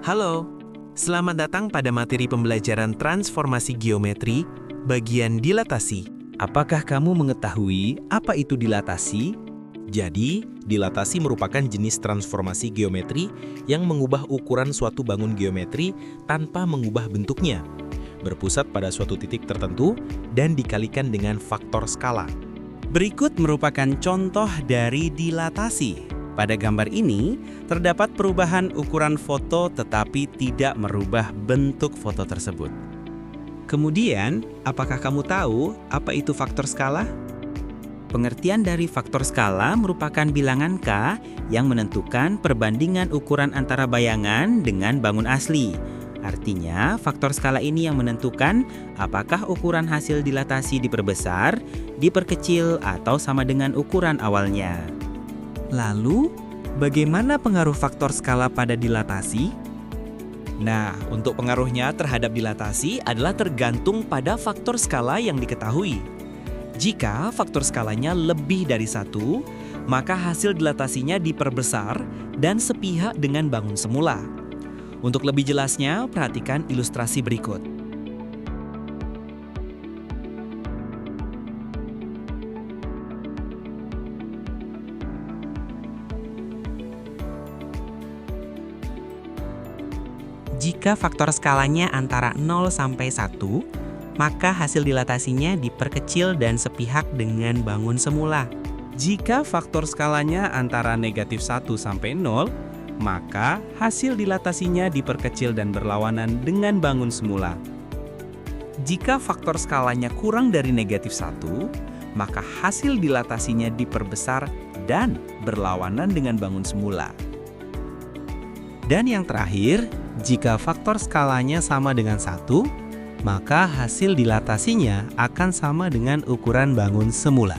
Halo, selamat datang pada materi pembelajaran transformasi geometri, bagian dilatasi. Apakah kamu mengetahui apa itu dilatasi? Jadi, dilatasi merupakan jenis transformasi geometri yang mengubah ukuran suatu bangun geometri tanpa mengubah bentuknya, berpusat pada suatu titik tertentu dan dikalikan dengan faktor skala. Berikut merupakan contoh dari dilatasi. Pada gambar ini, terdapat perubahan ukuran foto tetapi tidak merubah bentuk foto tersebut. Kemudian, apakah kamu tahu apa itu faktor skala? Pengertian dari faktor skala merupakan bilangan K yang menentukan perbandingan ukuran antara bayangan dengan bangun asli. Artinya, faktor skala ini yang menentukan apakah ukuran hasil dilatasi diperbesar, diperkecil, atau sama dengan ukuran awalnya. Lalu, bagaimana pengaruh faktor skala pada dilatasi? Nah, untuk pengaruhnya terhadap dilatasi adalah tergantung pada faktor skala yang diketahui. Jika faktor skalanya lebih dari 1, maka hasil dilatasinya diperbesar dan sepihak dengan bangun semula. Untuk lebih jelasnya, perhatikan ilustrasi berikut. Jika faktor skalanya antara 0 sampai 1, maka hasil dilatasinya diperkecil dan sepihak dengan bangun semula. Jika faktor skalanya antara negatif 1 sampai 0, maka hasil dilatasinya diperkecil dan berlawanan dengan bangun semula. Jika faktor skalanya kurang dari negatif 1, maka hasil dilatasinya diperbesar dan berlawanan dengan bangun semula. Dan yang terakhir, jika faktor skalanya sama dengan 1, maka hasil dilatasinya akan sama dengan ukuran bangun semula.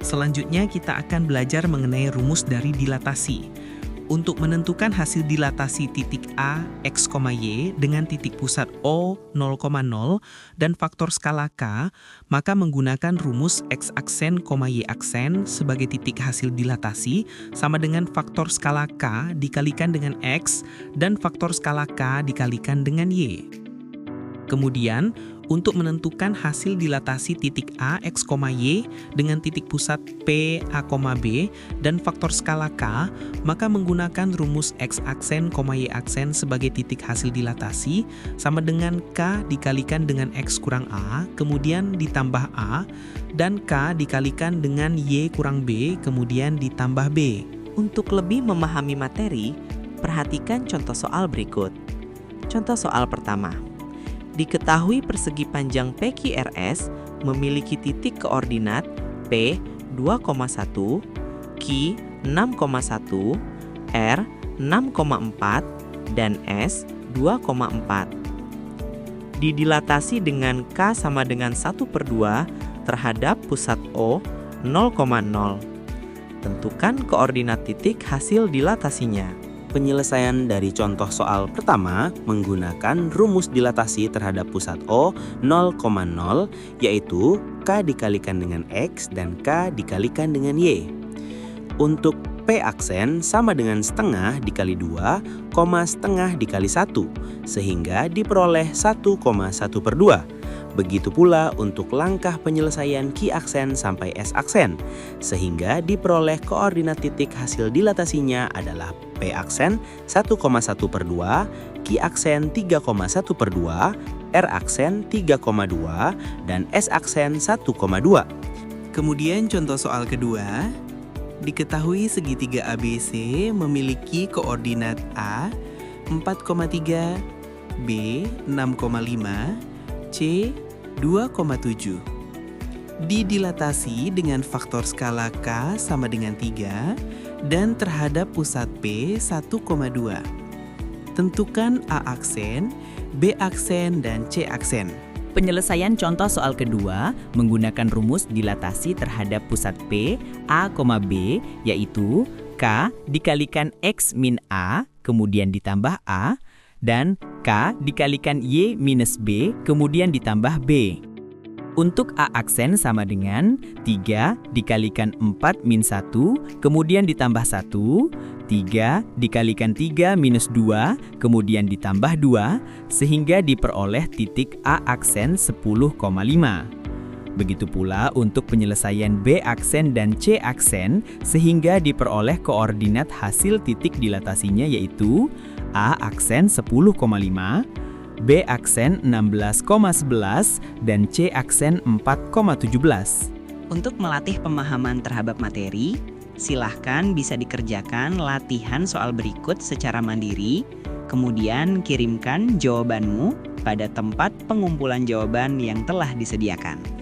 Selanjutnya kita akan belajar mengenai rumus dari dilatasi. Untuk menentukan hasil dilatasi titik A, X, Y dengan titik pusat O, 0,0 dan faktor skala K, maka menggunakan rumus X aksen, Y aksen sebagai titik hasil dilatasi sama dengan faktor skala K dikalikan dengan X dan faktor skala K dikalikan dengan Y. Kemudian, untuk menentukan hasil dilatasi titik A, X, Y dengan titik pusat P, A, B dan faktor skala K, maka menggunakan rumus X aksen, Y aksen sebagai titik hasil dilatasi sama dengan K dikalikan dengan X kurang A, kemudian ditambah A, dan K dikalikan dengan Y kurang B, kemudian ditambah B. Untuk lebih memahami materi, perhatikan contoh soal berikut. Contoh soal pertama. Diketahui persegi panjang PQRS memiliki titik koordinat P 2,1, Q 6,1, R 6,4, dan S 2,4. Didilatasi dengan K sama dengan 1/2 terhadap pusat O 0,0. Tentukan koordinat titik hasil dilatasinya. Penyelesaian dari contoh soal pertama menggunakan rumus dilatasi terhadap pusat O 0,0, yaitu K dikalikan dengan X dan K dikalikan dengan Y. Untuk P aksen sama dengan setengah dikali 2, setengah dikali 1, sehingga diperoleh 1,1/2. Begitu pula untuk langkah penyelesaian Q aksen sampai S aksen, sehingga diperoleh koordinat titik hasil dilatasinya adalah P aksen 1,1/2, Q aksen 3,1/2, R aksen 3,2, dan S aksen 1,2. Kemudian contoh soal kedua, diketahui segitiga ABC memiliki koordinat A 4,3, B 6,5, C 2,7. Didilatasi dengan faktor skala K sama dengan 3 dan terhadap pusat P 1,2. Tentukan A aksen, B aksen, dan C aksen. Penyelesaian contoh soal kedua menggunakan rumus dilatasi terhadap pusat P, A, B, yaitu K dikalikan X min A, kemudian ditambah A, dan K dikalikan Y minus B, kemudian ditambah B. Untuk A aksen sama dengan 3 dikalikan 4 min 1, kemudian ditambah 1, 3 dikalikan 3 minus 2, kemudian ditambah 2, sehingga diperoleh titik A aksen 10,5. Begitu pula untuk penyelesaian B aksen dan C aksen, sehingga diperoleh koordinat hasil titik dilatasinya yaitu A aksen 10,5, B aksen 16,11, dan C aksen 4,17. Untuk melatih pemahaman terhadap materi, silahkan bisa dikerjakan latihan soal berikut secara mandiri, kemudian kirimkan jawabanmu pada tempat pengumpulan jawaban yang telah disediakan.